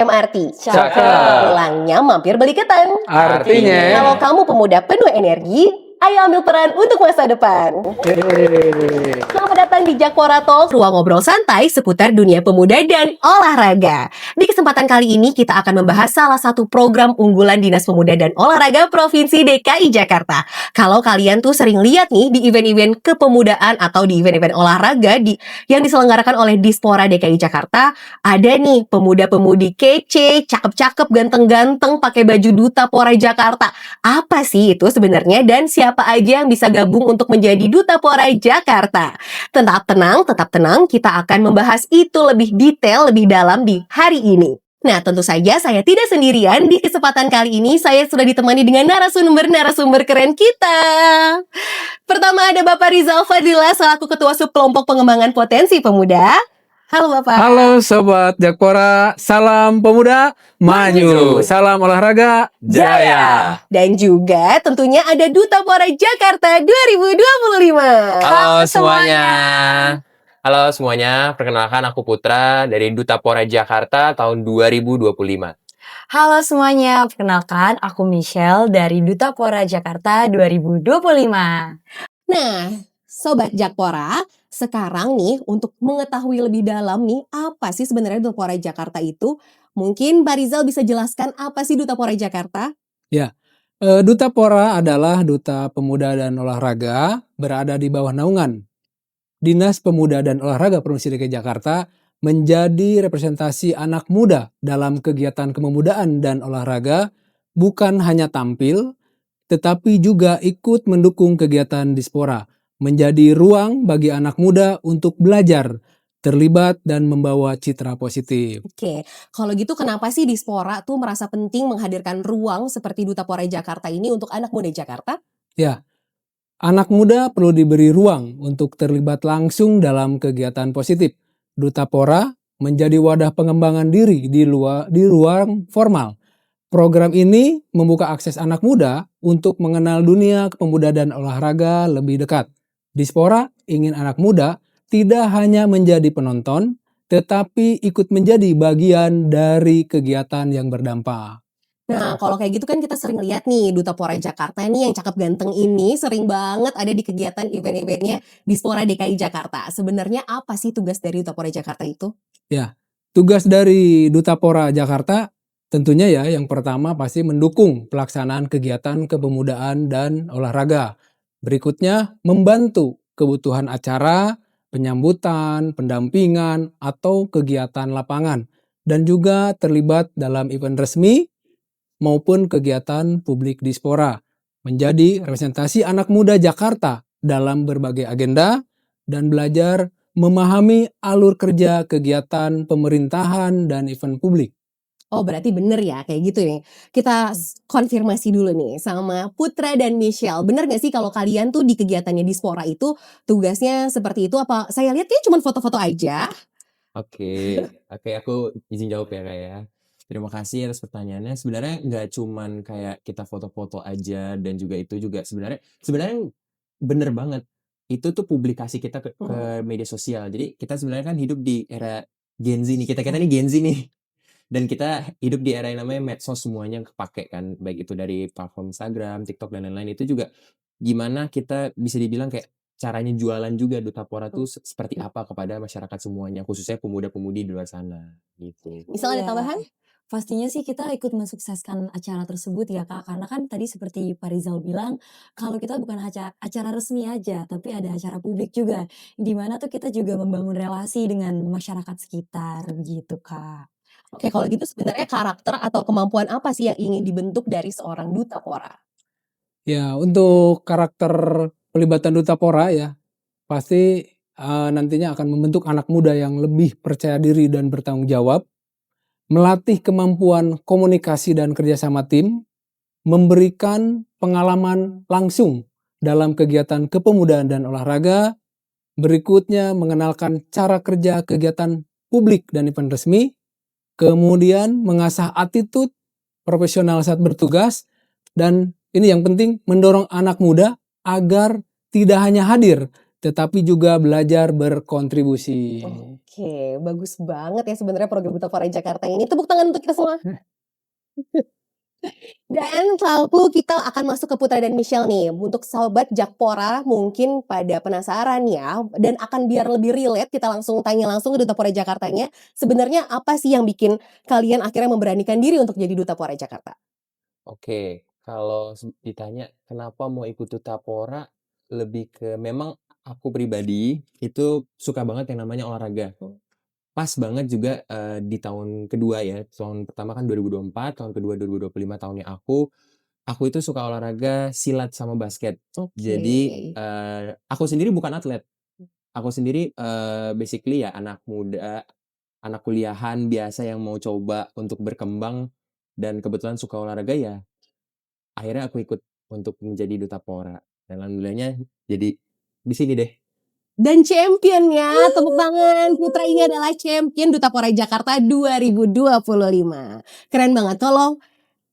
MRT? Cakep. Pulangnya mampir beli ketan. Artinya Kalau kamu pemuda penuh energi, ayo ambil peran untuk masa depan. Selamat datang di Jakpora Talks, ruang ngobrol santai seputar dunia pemuda dan olahraga. Di kesempatan kali ini kita akan membahas salah satu program unggulan Dinas Pemuda dan Olahraga Provinsi DKI Jakarta. Kalau kalian tuh sering lihat nih di event-event kepemudaan atau di event-event olahraga yang diselenggarakan oleh Dispora DKI Jakarta, ada nih pemuda-pemudi kece, cakep-cakep, ganteng-ganteng pakai baju Duta Pora Jakarta. Apa sih itu sebenarnya dan siapa aja yang bisa gabung untuk menjadi Duta Pora Jakarta? Tetap tenang, kita akan membahas itu lebih detail, lebih dalam di hari ini. Nah, tentu saja saya tidak sendirian. Di kesempatan kali ini saya sudah ditemani dengan narasumber keren kita. Pertama ada Bapak Rizal Fadila selaku Ketua Subkelompok Pengembangan Potensi Pemuda. Halo Bapak. halo Sobat Jakpora, salam pemuda maju, salam olahraga jaya. Dan juga tentunya ada Duta Pora Jakarta 2025. Halo semuanya. Halo semuanya, perkenalkan aku Putra dari Duta Pora Jakarta tahun 2025. Halo semuanya, perkenalkan aku Michelle dari Duta Pora Jakarta 2025. Nah, Sobat Jakpora, sekarang nih untuk mengetahui lebih dalam nih apa sih sebenarnya Duta Pora Jakarta itu? Mungkin Pak Rizal bisa jelaskan apa sih Duta Pora Jakarta? Duta Pora adalah Duta Pemuda dan Olahraga berada di bawah naungan Dinas Pemuda dan Olahraga Provinsi DKI Jakarta, menjadi representasi anak muda dalam kegiatan kepemudaan dan olahraga, bukan hanya tampil, tetapi juga ikut mendukung kegiatan Dispora, menjadi ruang bagi anak muda untuk belajar, terlibat dan membawa citra positif. Oke, kalau gitu kenapa sih Dispora tuh merasa penting menghadirkan ruang seperti Duta Pora Jakarta ini untuk anak muda Jakarta? Ya, anak muda perlu diberi ruang untuk terlibat langsung dalam kegiatan positif. Duta Pora menjadi wadah pengembangan diri di ruang formal. Program ini membuka akses anak muda untuk mengenal dunia pemuda dan olahraga lebih dekat. Dispora ingin anak muda tidak hanya menjadi penonton, tetapi ikut menjadi bagian dari kegiatan yang berdampak. Nah, kalau kayak gitu kan kita sering lihat nih Duta Pora Jakarta nih yang cakep ganteng ini sering banget ada di kegiatan event-eventnya Dispora DKI Jakarta. Sebenarnya apa sih tugas dari Duta Pora Jakarta itu? Ya, tugas dari Duta Pora Jakarta tentunya ya yang pertama pasti mendukung pelaksanaan kegiatan kepemudaan dan olahraga. Berikutnya membantu kebutuhan acara, penyambutan, pendampingan, atau kegiatan lapangan. Dan juga terlibat dalam event resmi maupun kegiatan publik Dispora. Menjadi representasi anak muda Jakarta dalam berbagai agenda dan belajar memahami alur kerja kegiatan pemerintahan dan event publik. Oh, berarti bener ya kayak gitu nih. Kita konfirmasi dulu nih sama Putra dan Michelle. Bener gak sih kalau kalian tuh di kegiatannya Dispora itu tugasnya seperti itu? Apa saya lihat kayaknya cuma foto-foto aja? Oke, aku izin jawab ya Kak ya. Terima kasih atas pertanyaannya. Sebenarnya nggak cuman kayak kita foto-foto aja dan juga itu juga sebenarnya bener banget. Itu tuh publikasi kita ke media sosial. Jadi kita sebenarnya kan hidup di era Gen Z nih. Kita nih Gen Z nih. Dan kita hidup di era yang namanya medsos semuanya kepake kan. Baik itu dari platform Instagram, TikTok dan lain-lain. Itu juga gimana kita bisa dibilang kayak caranya jualan juga Duta Pora tuh seperti apa kepada masyarakat semuanya, khususnya pemuda-pemudi di luar sana gitu. Misalnya ada Iya. tambahan? Pastinya sih kita ikut mensukseskan acara tersebut ya Kak, karena kan tadi seperti Pak Rizal bilang, kalau kita bukan acara resmi aja, tapi ada acara publik juga, di mana tuh kita juga membangun relasi dengan masyarakat sekitar gitu Kak. Oke, kalau gitu sebenarnya karakter atau kemampuan apa sih yang ingin dibentuk dari seorang Duta Pora? Ya, untuk karakter pelibatan Duta Pora ya, pasti nantinya akan membentuk anak muda yang lebih percaya diri dan bertanggung jawab, melatih kemampuan komunikasi dan kerjasama tim, memberikan pengalaman langsung dalam kegiatan kepemudaan dan olahraga, berikutnya mengenalkan cara kerja kegiatan publik dan event resmi, kemudian mengasah attitude profesional saat bertugas, dan ini yang penting mendorong anak muda agar tidak hanya hadir, tetapi juga belajar berkontribusi. Oke, bagus banget ya sebenarnya program Duta Pora Jakarta ini. Tepuk tangan untuk kita semua. Dan lalu kita akan masuk ke Putra dan Michelle nih. Untuk sobat Jakpora mungkin pada penasaran ya. Dan akan biar lebih relate kita langsung tanya langsung ke Duta Pora Jakartanya. Sebenarnya apa sih yang bikin kalian akhirnya memberanikan diri untuk jadi Duta Pora Jakarta? Oke, kalau ditanya kenapa mau ikut Duta Pora, lebih ke memang aku pribadi itu suka banget yang namanya olahraga. Pas banget juga di tahun kedua ya, tahun pertama kan 2024, tahun kedua 2025 tahunnya aku itu suka olahraga silat sama basket. Jadi Oke. aku sendiri bukan atlet, aku sendiri basically ya anak muda, anak kuliahan biasa yang mau coba untuk berkembang dan kebetulan suka olahraga ya, akhirnya aku ikut untuk menjadi Duta Pora dan alhamdulillahnya jadi di sini deh. Dan championnya, tepuk tangan. Putra ini adalah champion Duta Pora Jakarta 2025. Keren banget. Kalau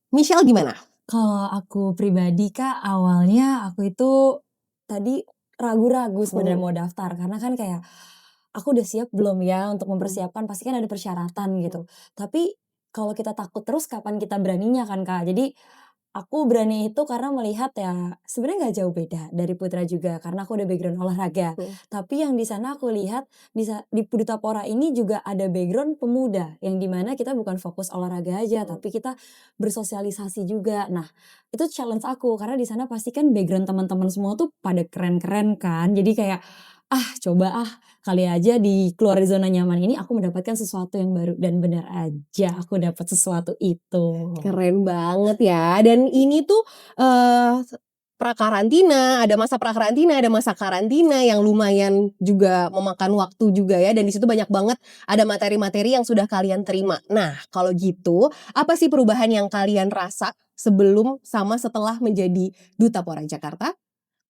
Michelle gimana? Kalau aku pribadi Kak, awalnya aku itu tadi ragu-ragu sebenarnya mau daftar karena kan kayak aku udah siap belum ya untuk mempersiapkan, pasti kan ada persyaratan gitu. Tapi kalau kita takut terus kapan kita beraninya kan Kak. Jadi aku berani itu karena melihat ya sebenarnya nggak jauh beda dari Putra juga karena aku udah background olahraga. Tapi yang di sana aku lihat di Duta Pora ini juga ada background pemuda yang dimana kita bukan fokus olahraga aja tapi kita bersosialisasi juga. Nah, itu challenge aku karena di sana pasti kan background teman-teman semua tuh pada keren-keren kan. Jadi kayak coba kali aja di keluar dari zona nyaman ini aku mendapatkan sesuatu yang baru dan benar aja aku dapat sesuatu itu. Keren banget ya. Dan ini tuh prakarantina, ada masa prakarantina, ada masa karantina yang lumayan juga memakan waktu juga ya. Dan di situ banyak banget ada materi-materi yang sudah kalian terima. Nah, kalau gitu, apa sih perubahan yang kalian rasa sebelum sama setelah menjadi Duta Pora Jakarta?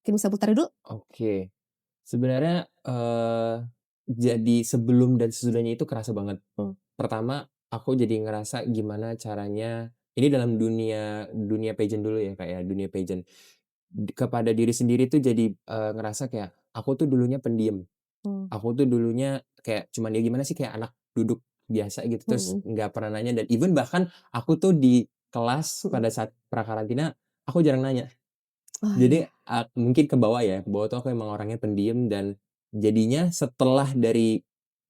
Mungkin bisa putar dulu. Oke. Sebenarnya jadi sebelum dan sesudahnya itu kerasa banget. Pertama, aku jadi ngerasa gimana caranya ini dalam dunia pageant dulu ya Kak ya, dunia pageant. Kepada diri sendiri tuh jadi ngerasa kayak aku tuh dulunya pendiam. Aku tuh dulunya kayak cuman ya gimana sih kayak anak duduk biasa gitu terus nggak pernah nanya dan even bahkan aku tuh di kelas pada saat prakarantina aku jarang nanya. Oh, Jadi mungkin ke bawah ya, ke bawah tuh aku emang orangnya pendiam dan jadinya setelah dari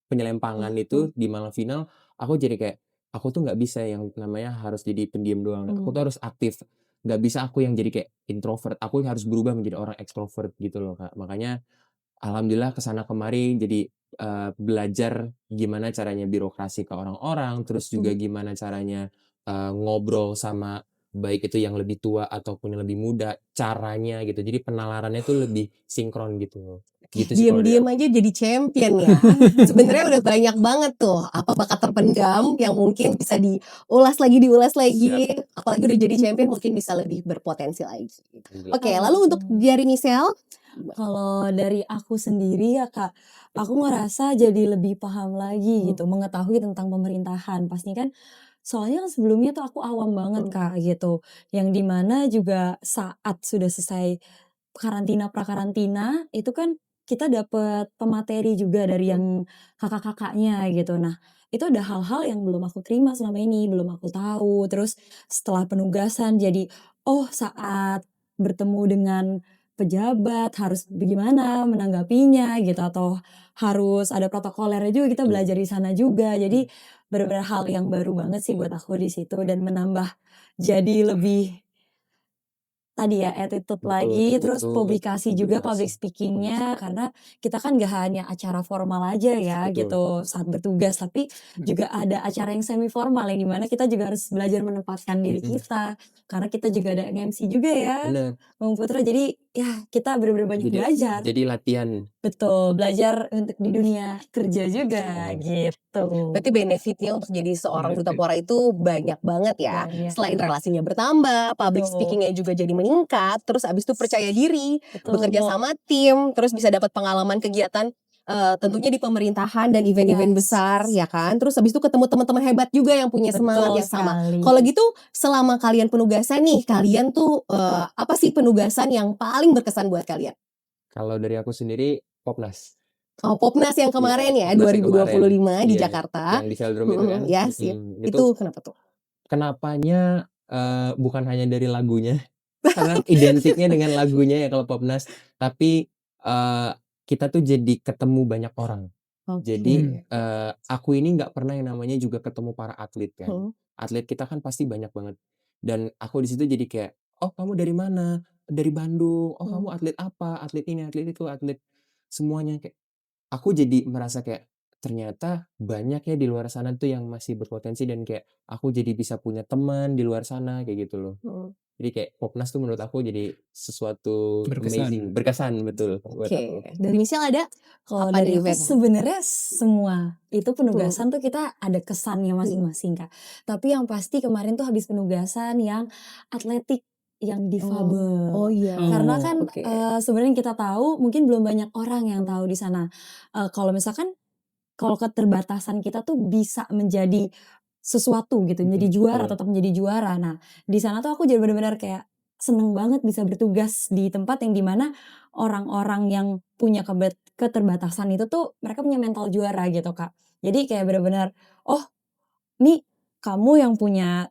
penyelempangan itu di malam final, aku jadi kayak, aku tuh nggak bisa yang namanya harus jadi pendiam doang, aku tuh harus aktif. Nggak bisa aku yang jadi kayak introvert, aku harus berubah menjadi orang ekstrovert gitu loh Kak. Makanya alhamdulillah kesana kemari jadi belajar gimana caranya birokrasi ke orang-orang, terus juga gimana caranya ngobrol sama baik itu yang lebih tua ataupun yang lebih muda, caranya gitu. Jadi penalarannya tuh lebih sinkron gitu. Gitu sih kalau dari diem-diem aku. aja jadi champion ya. Sebenarnya udah banyak banget tuh apa bakat terpendam yang mungkin bisa diulas lagi. Apalagi udah jadi champion mungkin bisa lebih berpotensi lagi. Alhamdulillah. Oke, lalu untuk dari Michelle, Kalau dari aku sendiri ya Kak, aku ngerasa jadi lebih paham lagi gitu, mengetahui tentang pemerintahan. Pasti kan soalnya kan sebelumnya tuh aku awam banget Kak gitu, yang dimana juga saat sudah selesai prakarantina itu kan kita dapet pemateri juga dari yang kakak-kakaknya gitu. Nah, itu ada hal-hal yang belum aku terima selama ini, belum aku tahu. Terus setelah penugasan jadi, saat bertemu dengan pejabat harus bagaimana menanggapinya gitu atau harus ada protokolernya juga kita Betul. belajar di sana juga. Jadi benar-benar hal yang baru banget sih buat aku di situ dan menambah jadi lebih tadi ya attitude Betul, lagi, terus attitude, publikasi juga public publikasi. speaking-nya karena kita kan gak hanya acara formal aja ya Betul. gitu saat bertugas, tapi juga ada acara yang semi formal yang dimana kita juga harus belajar menempatkan diri kita karena kita juga ada MC juga ya, Bener. Bang Putra. Jadi ya kita benar-benar banyak belajar. Jadi latihan. Betul, belajar untuk di dunia kerja juga gitu. berarti benefitnya untuk jadi seorang Duta Benefit. Pora itu banyak banget ya. Banyak. Selain relasinya bertambah, public Betul. speakingnya juga jadi meningkat, terus abis itu percaya diri, Betul. bekerja sama tim, terus bisa dapat pengalaman kegiatan tentunya di pemerintahan dan event-event Yes. besar ya kan. Terus habis itu ketemu teman-teman hebat juga yang punya semangat Betul yang sama. sekali. Kalau gitu selama kalian penugasan nih, kalian tuh apa sih penugasan yang paling berkesan buat kalian? Kalau dari aku sendiri Popnas. Oh, Popnas yang kemarin ya, Popnas yang kemarin. 2025 di Iya, Jakarta. yang di Velodrome itu kan. Yes, itu kenapa tuh? Kenapanya bukan hanya dari lagunya, karena identiknya dengan lagunya ya kalau Popnas, tapi kita tuh jadi ketemu banyak orang. Jadi aku ini nggak pernah yang namanya juga ketemu para atlet kan. Atlet kita kan pasti banyak banget. Dan aku di situ jadi kayak, oh kamu dari mana? Dari Bandung. Oh kamu atlet apa? Atlet ini, atlet itu, atlet semuanya kayak. Aku jadi merasa kayak ternyata banyak ya di luar sana tuh yang masih berpotensi dan kayak aku jadi bisa punya teman di luar sana kayak gitu loh. Jadi kayak Popnas tuh menurut aku jadi sesuatu amazing, berkesan betul buat aku. Dari Michelle ada? Kalau Apa dari nih aku eventnya? sebenarnya semua itu penugasan tuh kita ada kesannya masing-masing Kak. Tapi yang pasti kemarin tuh habis penugasan yang atletik yang difabel. Oh iya. Karena kan sebenarnya kita tahu mungkin belum banyak orang yang tahu di sana. Kalau misalkan kalau keterbatasan kita tuh bisa menjadi sesuatu gitu, menjadi juara, tetap menjadi juara. Nah, di sana tuh aku jadi benar-benar kayak seneng banget bisa bertugas di tempat yang dimana orang-orang yang punya keterbatasan itu tuh mereka punya mental juara gitu Kak. Jadi kayak benar-benar, oh nih kamu yang punya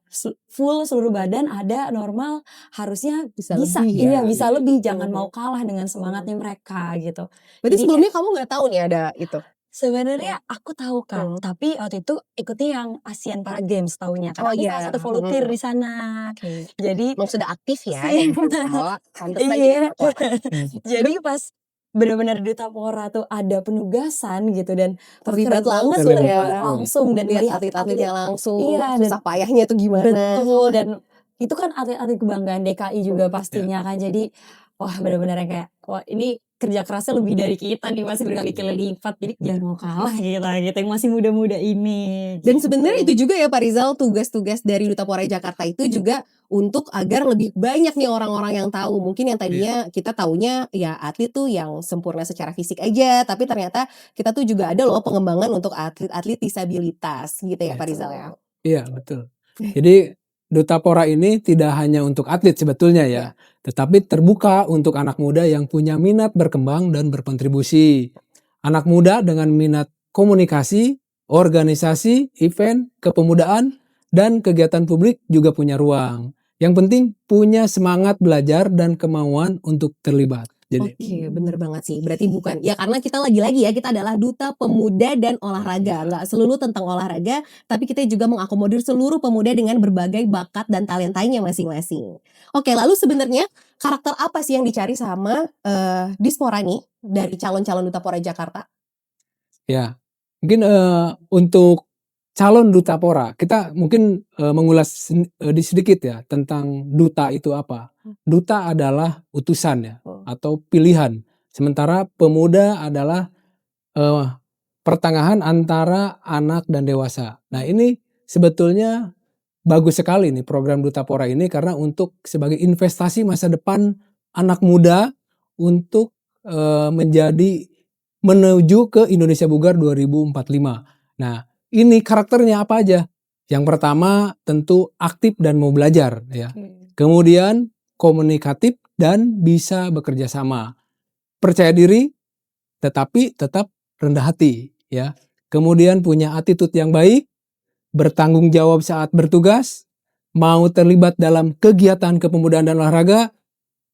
full seluruh badan ada normal harusnya bisa lebih iya ya. bisa lebih, jangan mau kalah dengan semangatnya mereka gitu. Berarti Jadi sebelumnya kamu nggak tahu nih ada itu? Sebenarnya aku tahu Kak, tapi waktu itu ikutnya yang Asian Para Games taunya, karena aku salah satu volunteer di sana. Jadi Emang sudah aktif ya? Pantes iya. Jadi pas benar-benar di Tapora tuh ada penugasan gitu dan terlibat banget langsung ya, ya. langsung dan Lihat melihat atlet-atletnya langsung, iya, susah payahnya itu gimana. betul dan itu kan atlet-atlet kebanggaan DKI juga pastinya kan. Jadi wah benar-benar yang kayak wah ini kerja kerasnya lebih dari kita nih masih berkali-kali lipat. Jadi jangan mau kalah kita gitu yang masih muda-muda ini. Dan sebenarnya itu juga ya Pak Rizal, tugas-tugas dari Duta Pora Jakarta itu juga untuk agar lebih banyak nih orang-orang yang tahu. Mungkin yang tadinya kita taunya ya atlet tuh yang sempurna secara fisik aja, tapi ternyata kita tuh juga ada loh pengembangan untuk atlet-atlet disabilitas gitu ya Pak Rizal ya. Iya betul. Jadi Duta Pora ini tidak hanya untuk atlet sebetulnya ya, tetapi terbuka untuk anak muda yang punya minat berkembang dan berkontribusi. Anak muda dengan minat komunikasi, organisasi, event, kepemudaan, dan kegiatan publik juga punya ruang. Yang penting punya semangat belajar dan kemauan untuk terlibat. Jadi, Oke, bener banget sih. Berarti bukan, ya karena kita lagi-lagi ya, kita adalah Duta Pemuda dan Olahraga. Nggak selulu tentang olahraga, tapi kita juga mengakomodir seluruh pemuda dengan berbagai bakat dan talentanya masing-masing. Oke, lalu sebenarnya karakter apa sih yang dicari sama Dispora nih dari calon-calon Duta Pora Jakarta? ya mungkin untuk calon Duta Pora, kita mungkin mengulas sedikit ya tentang duta itu apa. Duta adalah utusan ya, atau pilihan. Sementara pemuda adalah pertengahan antara anak dan dewasa. Nah ini sebetulnya bagus sekali nih program Duta Pora ini karena untuk sebagai investasi masa depan anak muda untuk menuju ke Indonesia Bugar 2045. Nah ini karakternya apa aja? Yang pertama tentu aktif dan mau belajar ya. Kemudian komunikatif dan bisa bekerja sama. Percaya diri tetapi tetap rendah hati ya. Kemudian punya attitude yang baik, bertanggung jawab saat bertugas, mau terlibat dalam kegiatan kepemudaan dan olahraga,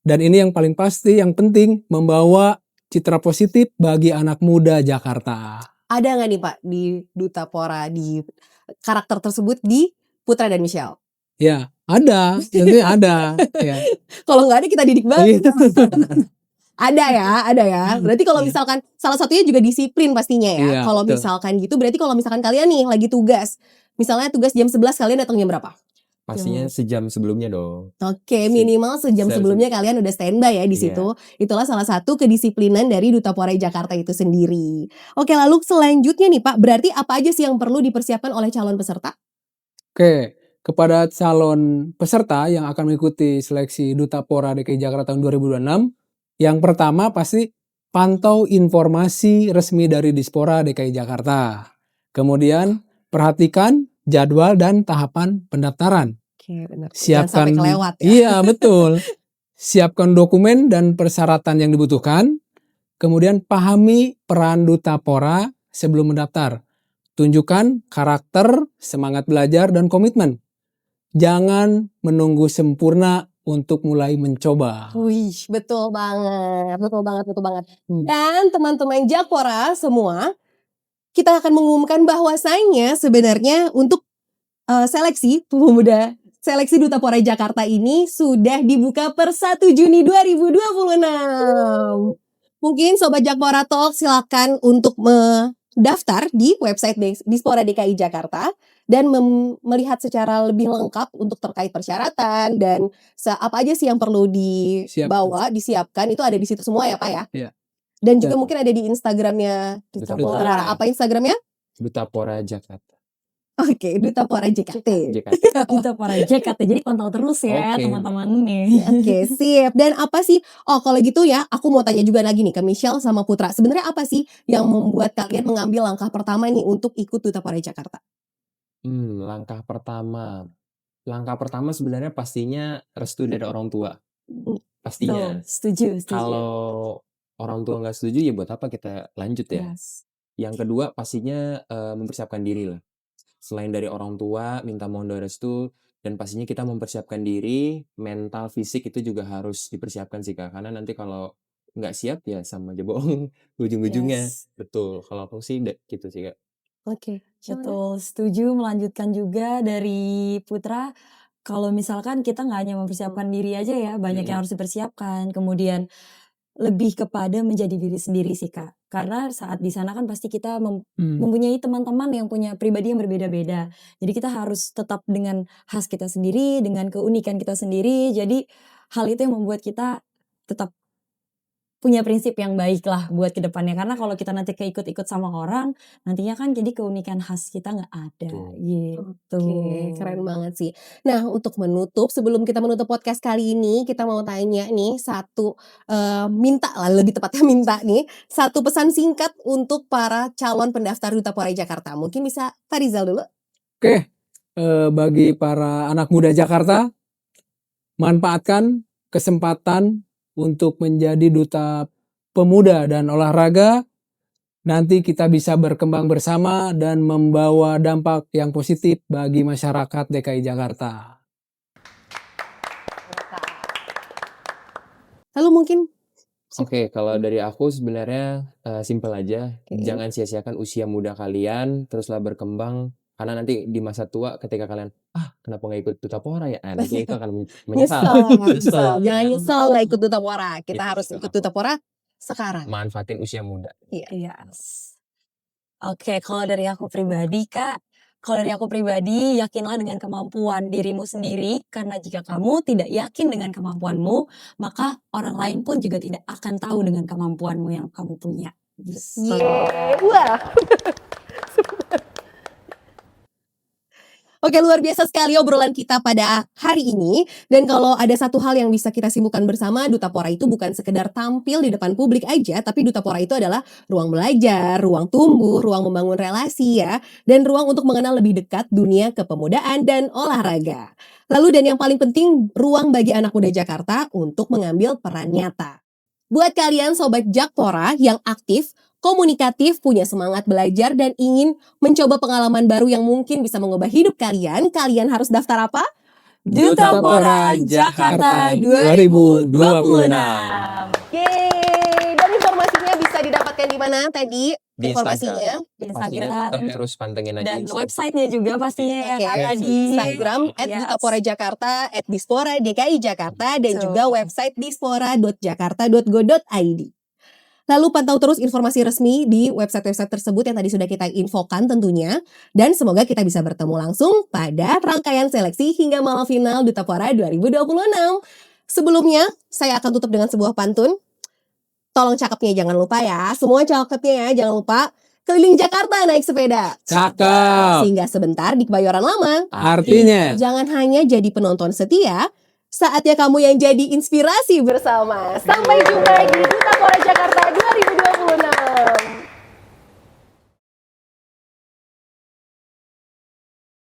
dan ini yang paling pasti yang penting membawa citra positif bagi anak muda Jakarta. Ada nggak nih Pak di Duta Pora di karakter tersebut di Putra dan Michelle? Ya, ada, tentunya ada. Ya. Kalau nggak ada kita didik banget. Ada ya. Berarti kalau misalkan salah satunya juga disiplin pastinya ya. Iya, Kalau betul. misalkan gitu, berarti kalau misalkan kalian nih lagi tugas, misalnya tugas jam 11 kalian datang jam berapa? Pastinya sejam sebelumnya dong. Oke, minimal sejam sebelumnya kalian udah standby ya di situ. Itulah salah satu kedisiplinan dari Duta Pora Jakarta itu sendiri. Oke, lalu selanjutnya nih Pak, berarti apa aja sih yang perlu dipersiapkan oleh calon peserta? Oke, kepada calon peserta yang akan mengikuti seleksi Duta Pora DKI Jakarta tahun 2026, yang pertama pasti pantau informasi resmi dari Dispora DKI Jakarta. Kemudian perhatikan jadwal dan tahapan pendaftaran. Oke, benar. Siapkan, jangan sampai kelewat ya. Iya betul. Siapkan dokumen dan persyaratan yang dibutuhkan. Kemudian pahami peran Duta Pora sebelum mendaftar. Tunjukkan karakter, semangat belajar, dan komitmen. Jangan menunggu sempurna untuk mulai mencoba. Wih, betul banget, betul banget, betul banget. Dan teman-teman Jakpora semua, kita akan mengumumkan bahwasanya sebenarnya untuk seleksi pemuda, seleksi Duta Pora Jakarta ini sudah dibuka per 1 Juni 2026. Mungkin Sobat Jakpora Talk silakan untuk mendaftar di website Dispora DKI Jakarta dan melihat secara lebih lengkap untuk terkait persyaratan dan apa aja sih yang perlu dibawa, disiapkan, itu ada di situ semua ya Pak ya? Iya. Dan juga mungkin ada di Instagramnya Duta Pora. Apa Instagramnya? Duta Pora Jakarta. Oke, Duta Pora JKT. Duta Pora JKT, jadi pantau terus ya Oke. teman-teman nih. Oke, sip. Dan apa sih? Oh, kalau gitu ya, aku mau tanya juga lagi nih ke Michelle sama Putra. Sebenarnya apa sih yang membuat kalian mengambil langkah pertama nih untuk ikut Duta Pora Jakarta? Langkah pertama sebenarnya pastinya restu dari orang tua. Pastinya. Setuju. Kalau orang tua nggak setuju ya buat apa kita lanjut ya. Yes. Yang kedua pastinya mempersiapkan diri lah. Selain dari orang tua, minta mohon doa restu, dan pastinya kita mempersiapkan diri, mental, fisik itu juga harus dipersiapkan sih Kak. Karena nanti kalau nggak siap ya sama aja bohong ujung-ujungnya. Yes. Betul. Kalau aku sih gitu sih Kak. Oke. Betul, setuju. Melanjutkan juga dari Putra, kalau misalkan kita nggak hanya mempersiapkan diri aja ya, banyak yang harus dipersiapkan. Kemudian lebih kepada menjadi diri sendiri sih Kak. Karena saat di sana kan pasti kita mempunyai teman-teman yang punya pribadi yang berbeda-beda. Jadi kita harus tetap dengan khas kita sendiri, dengan keunikan kita sendiri. Jadi hal itu yang membuat kita tetap punya prinsip yang baik lah buat kedepannya. Karena kalau kita nanti keikut-ikut sama orang, nantinya kan jadi keunikan khas kita nggak ada. Gitu. Oke, keren banget sih. Nah, untuk menutup, sebelum kita menutup podcast kali ini, kita mau tanya nih satu, minta lah, lebih tepatnya minta nih, satu pesan singkat untuk para calon pendaftar Duta Pora Jakarta. Mungkin bisa Pak Rizal dulu? Oke, bagi para anak muda Jakarta, manfaatkan kesempatan untuk menjadi duta pemuda dan olahraga. Nanti kita bisa berkembang bersama dan membawa dampak yang positif bagi masyarakat DKI Jakarta. Lalu mungkin Oke, kalau dari aku sebenarnya simpel aja. Oke. Jangan sia-siakan usia muda kalian, teruslah berkembang. Karena nanti di masa tua ketika kalian, kenapa nggak ikut Duta Pora ya? Nanti itu akan menyesal. nyesel. Jangan nyesel nggak ikut Duta Pora. Kita Gitu, harus gitu. ikut Duta Pora sekarang. Manfaatin usia muda. Yes. Oke, kalau dari aku pribadi Kak, yakinlah dengan kemampuan dirimu sendiri, karena jika kamu tidak yakin dengan kemampuanmu, maka orang lain pun juga tidak akan tahu dengan kemampuanmu yang kamu punya. Gitu. Wah. Oke, luar biasa sekali obrolan kita pada hari ini. Dan kalau ada satu hal yang bisa kita simpulkan bersama, Duta Pora itu bukan sekedar tampil di depan publik aja, tapi Duta Pora itu adalah ruang belajar, ruang tumbuh, ruang membangun relasi ya, dan ruang untuk mengenal lebih dekat dunia kepemudaan dan olahraga. Lalu dan yang paling penting, ruang bagi anak muda Jakarta untuk mengambil peran nyata. Buat kalian Sobat Jakpora yang aktif, komunikatif, punya semangat belajar dan ingin mencoba pengalaman baru yang mungkin bisa mengubah hidup kalian, kalian harus daftar apa? Duta Pora Jakarta 2026. Yeay! Dan informasinya bisa didapatkan di mana tadi? Di Informasinya Di Pastinya Instagram. terus pantengin aja Dan Instagram. websitenya juga pastinya ya Oke, Kak, di Instagram @Dutapora Jakarta, @Dispora DKI Jakarta, dan Betul. juga website dispora.jakarta.go.id. Lalu pantau terus informasi resmi di website-website tersebut yang tadi sudah kita infokan tentunya. Dan semoga kita bisa bertemu langsung pada rangkaian seleksi hingga malam final Duta Pora 2026. Sebelumnya, saya akan tutup dengan sebuah pantun. Tolong cakepnya jangan lupa ya. Semua cakepnya ya, jangan lupa. Keliling Jakarta naik sepeda. Cakep. Sehingga sebentar di Kebayoran Lama. Artinya, Jangan hanya jadi penonton setia, saatnya kamu yang jadi inspirasi bersama. Sampai jumpa di Duta Pora Jakarta 2026.